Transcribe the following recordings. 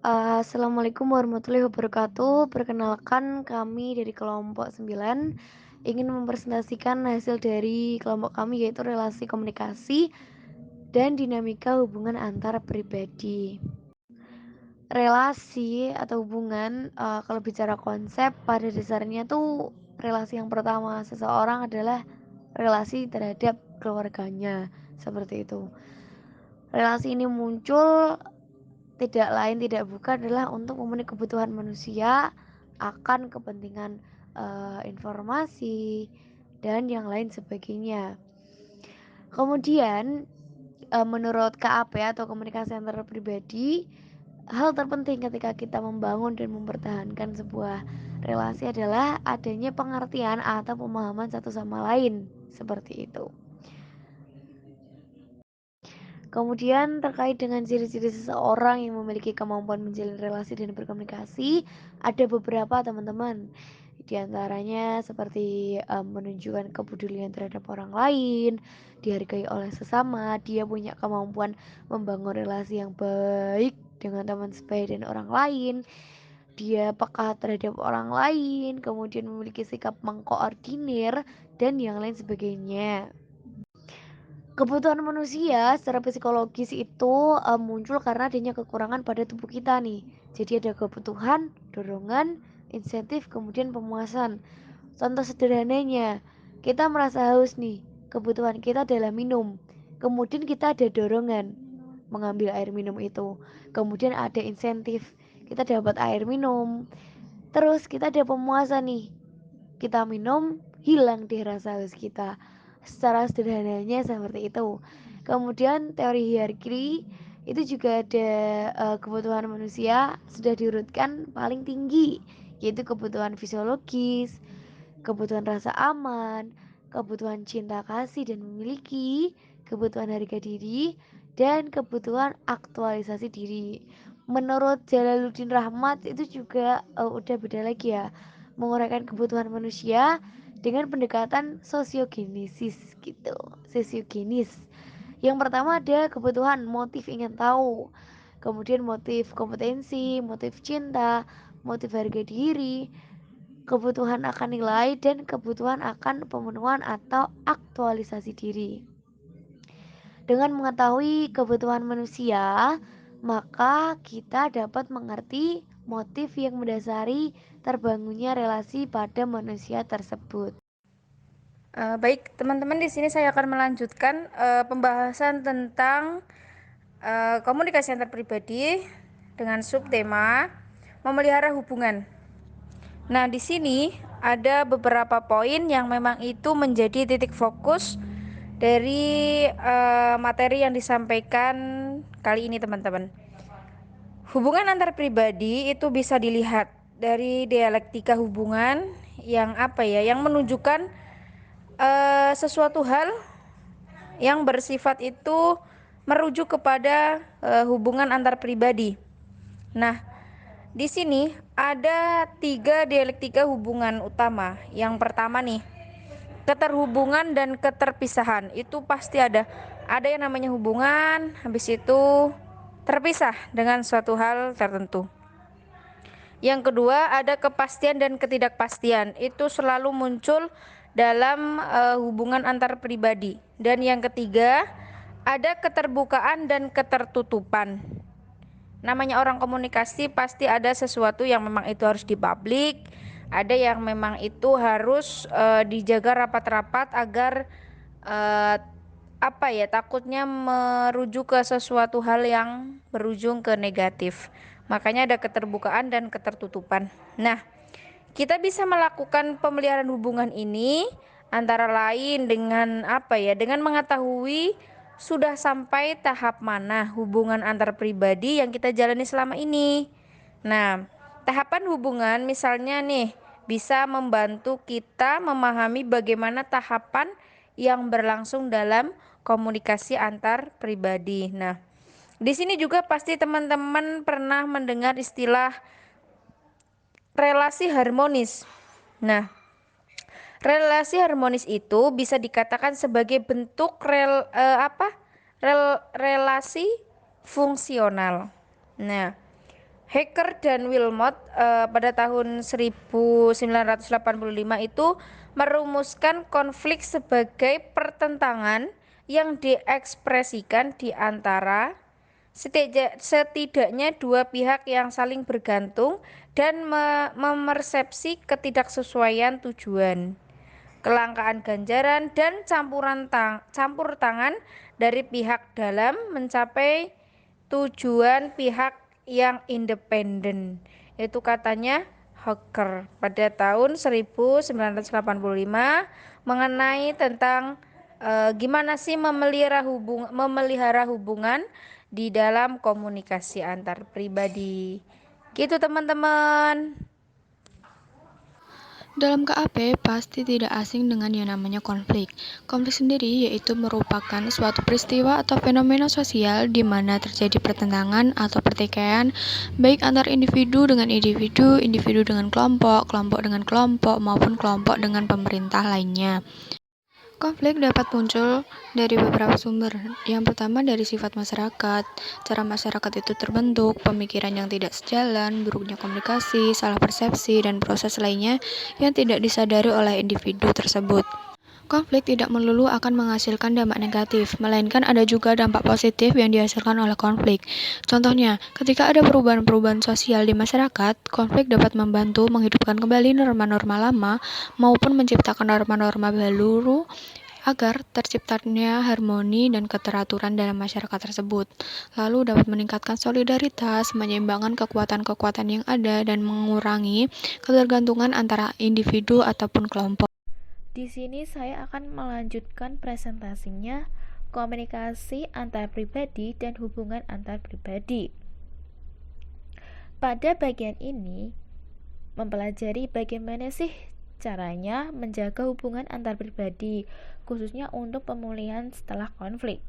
Assalamualaikum warahmatullahi wabarakatuh. Perkenalkan kami dari kelompok 9 ingin mempresentasikan hasil dari kelompok kami yaitu relasi komunikasi dan dinamika hubungan antar pribadi. Relasi atau hubungan, kalau bicara konsep pada dasarnya tuh relasi yang pertama seseorang adalah relasi terhadap keluarganya, seperti itu. Relasi ini muncul tidak lain tidak bukan adalah untuk memenuhi kebutuhan manusia akan kepentingan informasi dan yang lain sebagainya. Kemudian menurut KAP atau komunikasi antar pribadi, hal terpenting ketika kita membangun dan mempertahankan sebuah relasi adalah adanya pengertian atau pemahaman satu sama lain, seperti itu. Kemudian terkait dengan ciri-ciri seseorang yang memiliki kemampuan menjalin relasi dan berkomunikasi, ada beberapa teman-teman. Di antaranya seperti menunjukkan kepedulian terhadap orang lain, dihargai oleh sesama, dia punya kemampuan membangun relasi yang baik dengan teman sebaya dan orang lain, dia peka terhadap orang lain, kemudian memiliki sikap mengkoordinir dan yang lain sebagainya. Kebutuhan manusia secara psikologis itu muncul karena adanya kekurangan pada tubuh kita nih. Jadi ada kebutuhan, dorongan, insentif, kemudian pemuasan. Contoh sederhananya, kita merasa haus nih, kebutuhan kita adalah minum. Kemudian kita ada dorongan mengambil air minum itu. Kemudian ada insentif, kita dapat air minum. Terus kita ada pemuasan nih, kita minum hilang deh rasa haus kita. Secara sederhananya seperti itu. Kemudian teori hierarki itu juga ada kebutuhan manusia sudah diurutkan paling tinggi, yaitu kebutuhan fisiologis, kebutuhan rasa aman, kebutuhan cinta kasih dan memiliki, kebutuhan harga diri, dan kebutuhan aktualisasi diri. Menurut Jalaluddin Rahmat itu juga udah beda lagi ya, menguraikan kebutuhan manusia dengan pendekatan sosiogenesis gitu, sosiogenis. Yang pertama ada kebutuhan motif ingin tahu, kemudian motif kompetensi, motif cinta, motif harga diri, kebutuhan akan nilai, dan kebutuhan akan pemenuhan atau aktualisasi diri. Dengan mengetahui kebutuhan manusia, maka kita dapat mengerti motif yang mendasari terbangunnya relasi pada manusia tersebut. Baik, teman-teman, di sini saya akan melanjutkan pembahasan tentang komunikasi antar pribadi dengan subtema memelihara hubungan. Nah, di sini ada beberapa poin yang memang itu menjadi titik fokus dari materi yang disampaikan kali ini, teman-teman. Hubungan antar pribadi itu bisa dilihat dari dialektika hubungan yang yang menunjukkan sesuatu hal yang bersifat itu merujuk kepada hubungan antar pribadi. Nah, di sini ada 3 dialektika hubungan utama. Yang pertama nih, keterhubungan dan keterpisahan. Itu pasti ada. Ada yang namanya hubungan, habis itu terpisah dengan suatu hal tertentu. Yang kedua, ada kepastian dan ketidakpastian. Itu selalu muncul dalam hubungan antar pribadi. Dan yang ketiga, ada keterbukaan dan ketertutupan. Namanya orang komunikasi pasti ada sesuatu yang memang itu harus dipublik, ada yang memang itu harus dijaga rapat-rapat agar takutnya merujuk ke sesuatu hal yang berujung ke negatif. Makanya ada keterbukaan dan ketertutupan. Nah, kita bisa melakukan pemeliharaan hubungan ini antara lain dengan dengan mengetahui sudah sampai tahap mana hubungan antar pribadi yang kita jalani selama ini. Nah, tahapan hubungan misalnya nih bisa membantu kita memahami bagaimana tahapan yang berlangsung dalam komunikasi antar pribadi. Nah, di sini juga pasti teman-teman pernah mendengar istilah relasi harmonis. Nah, relasi harmonis itu bisa dikatakan sebagai bentuk relasi fungsional. Nah, Hacker dan Wilmot pada tahun 1985 itu merumuskan konflik sebagai pertentangan yang diekspresikan di antara setidaknya dua pihak yang saling bergantung dan memersepsi ketidaksesuaian tujuan, kelangkaan ganjaran, dan campur tangan dari pihak dalam mencapai tujuan pihak yang independen. Itu katanya Hawker pada tahun 1985 mengenai tentang gimana sih memelihara hubungan di dalam komunikasi antar pribadi. Gitu teman-teman. Dalam KAP pasti tidak asing dengan yang namanya konflik. Konflik sendiri yaitu merupakan suatu peristiwa atau fenomena sosial di mana terjadi pertentangan atau pertikaian baik antar individu dengan individu, individu dengan kelompok, kelompok dengan kelompok, maupun kelompok dengan pemerintah lainnya. Konflik dapat muncul dari beberapa sumber. Yang pertama dari sifat masyarakat. Cara masyarakat itu terbentuk, pemikiran yang tidak sejalan, buruknya komunikasi, salah persepsi, dan proses lainnya yang tidak disadari oleh individu tersebut. Konflik tidak melulu akan menghasilkan dampak negatif, melainkan ada juga dampak positif yang dihasilkan oleh konflik. Contohnya, ketika ada perubahan-perubahan sosial di masyarakat, konflik dapat membantu menghidupkan kembali norma-norma lama maupun menciptakan norma-norma baru agar terciptanya harmoni dan keteraturan dalam masyarakat tersebut. Lalu dapat meningkatkan solidaritas, menyeimbangkan kekuatan-kekuatan yang ada, dan mengurangi ketergantungan antara individu ataupun kelompok. Di sini saya akan melanjutkan presentasinya komunikasi antar pribadi dan hubungan antar pribadi. Pada bagian ini mempelajari bagaimana sih caranya menjaga hubungan antar pribadi, khususnya untuk pemulihan setelah konflik.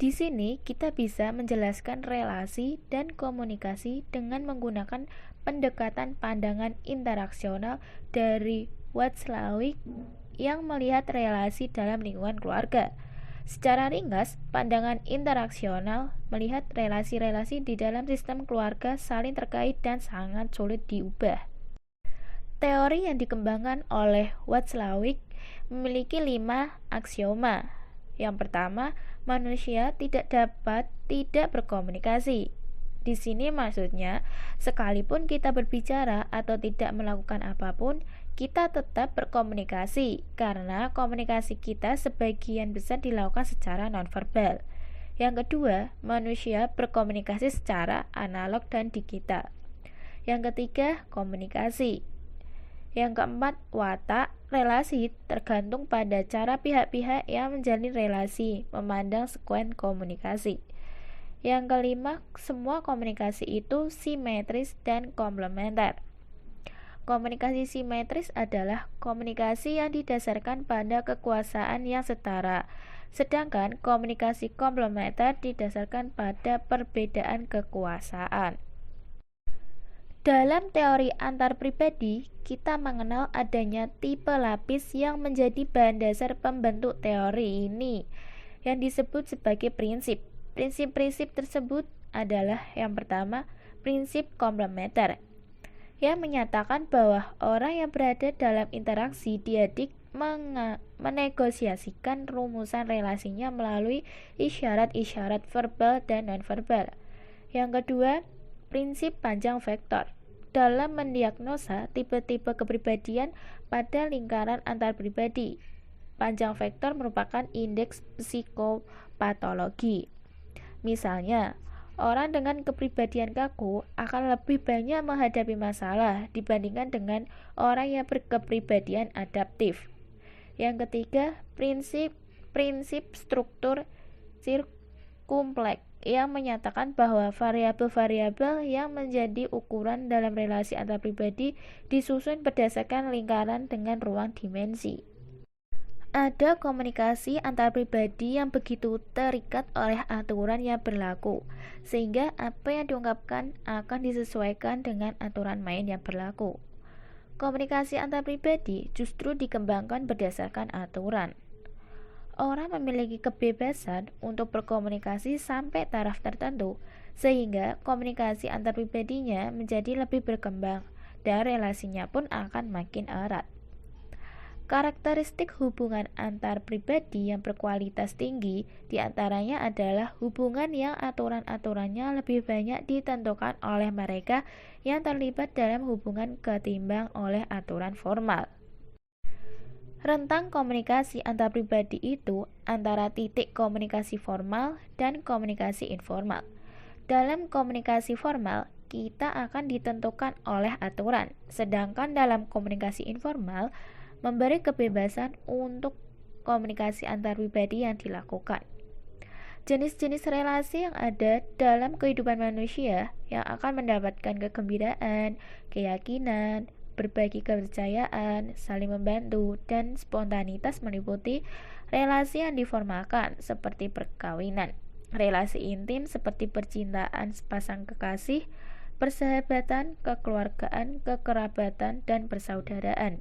Di sini kita bisa menjelaskan relasi dan komunikasi dengan menggunakan pendekatan pandangan interaksional dari Watzlawick yang melihat relasi dalam lingkungan keluarga. Secara ringkas, pandangan interaksional melihat relasi-relasi di dalam sistem keluarga saling terkait dan sangat sulit diubah. Teori yang dikembangkan oleh Watzlawick memiliki 5 aksioma. Yang pertama, manusia tidak dapat tidak berkomunikasi. Di sini maksudnya, sekalipun kita berbicara atau tidak melakukan apapun, kita tetap berkomunikasi karena komunikasi kita sebagian besar dilakukan secara nonverbal. Yang kedua, manusia berkomunikasi secara analog dan digital. Yang ketiga, komunikasi. Yang keempat, watak relasi tergantung pada cara pihak-pihak yang menjalin relasi memandang sekuen komunikasi. Yang kelima, semua komunikasi itu simetris dan komplementer. Komunikasi simetris adalah komunikasi yang didasarkan pada kekuasaan yang setara, sedangkan komunikasi komplementer didasarkan pada perbedaan kekuasaan. Dalam teori antar pribadi, kita mengenal adanya tipe lapis yang menjadi bahan dasar pembentuk teori ini, yang disebut sebagai prinsip. Prinsip-prinsip tersebut adalah yang pertama, prinsip komplementer, yang menyatakan bahwa orang yang berada dalam interaksi diadik menegosiasikan rumusan relasinya melalui isyarat-isyarat verbal dan nonverbal. Yang kedua, prinsip panjang vektor dalam mendiagnosa tipe-tipe kepribadian pada lingkaran antar pribadi. Panjang vektor merupakan indeks psikopatologi. Misalnya, orang dengan kepribadian kaku akan lebih banyak menghadapi masalah dibandingkan dengan orang yang berkepribadian adaptif. Yang ketiga, prinsip struktur sirkumpleks yang menyatakan bahwa variabel-variabel yang menjadi ukuran dalam relasi antar pribadi disusun berdasarkan lingkaran dengan ruang dimensi. Ada komunikasi antar pribadi yang begitu terikat oleh aturan yang berlaku, sehingga apa yang diungkapkan akan disesuaikan dengan aturan main yang berlaku. Komunikasi antar pribadi justru dikembangkan berdasarkan aturan. Orang memiliki kebebasan untuk berkomunikasi sampai taraf tertentu, sehingga komunikasi antar pribadinya menjadi lebih berkembang dan relasinya pun akan makin erat. Karakteristik hubungan antar pribadi yang berkualitas tinggi diantaranya adalah hubungan yang aturan-aturannya lebih banyak ditentukan oleh mereka yang terlibat dalam hubungan ketimbang oleh aturan formal. Rentang komunikasi antar pribadi itu antara titik komunikasi formal dan komunikasi informal. Dalam komunikasi formal, kita akan ditentukan oleh aturan, sedangkan dalam komunikasi informal, memberi kebebasan untuk komunikasi antar pribadi yang dilakukan. Jenis-jenis relasi yang ada dalam kehidupan manusia yang akan mendapatkan kegembiraan, keyakinan, berbagi kepercayaan, saling membantu, dan spontanitas meliputi relasi yang diformalkan seperti perkawinan, relasi intim seperti percintaan sepasang kekasih, persahabatan, kekeluargaan, kekerabatan, dan persaudaraan.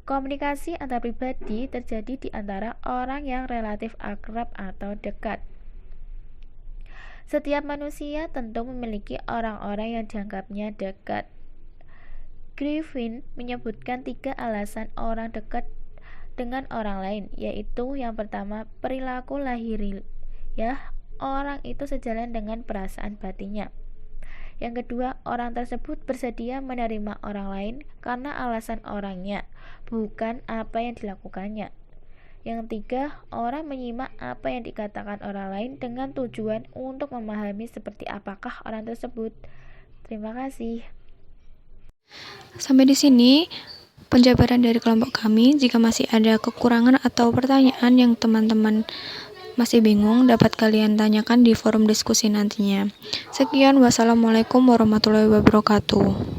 Komunikasi antar pribadi terjadi di antara orang yang relatif akrab atau dekat. Setiap manusia tentu memiliki orang-orang yang dianggapnya dekat. Griffin menyebutkan 3 alasan orang dekat dengan orang lain, yaitu yang pertama, perilaku lahiriah orang itu sejalan dengan perasaan batinnya. Yang kedua, orang tersebut bersedia menerima orang lain karena alasan orangnya, bukan apa yang dilakukannya. Yang tiga, orang menyimak apa yang dikatakan orang lain dengan tujuan untuk memahami seperti apakah orang tersebut. Terima kasih. Sampai di sini penjabaran dari kelompok kami. Jika masih ada kekurangan atau pertanyaan yang teman-teman masih bingung, dapat kalian tanyakan di forum diskusi nantinya. Sekian, wassalamualaikum warahmatullahi wabarakatuh.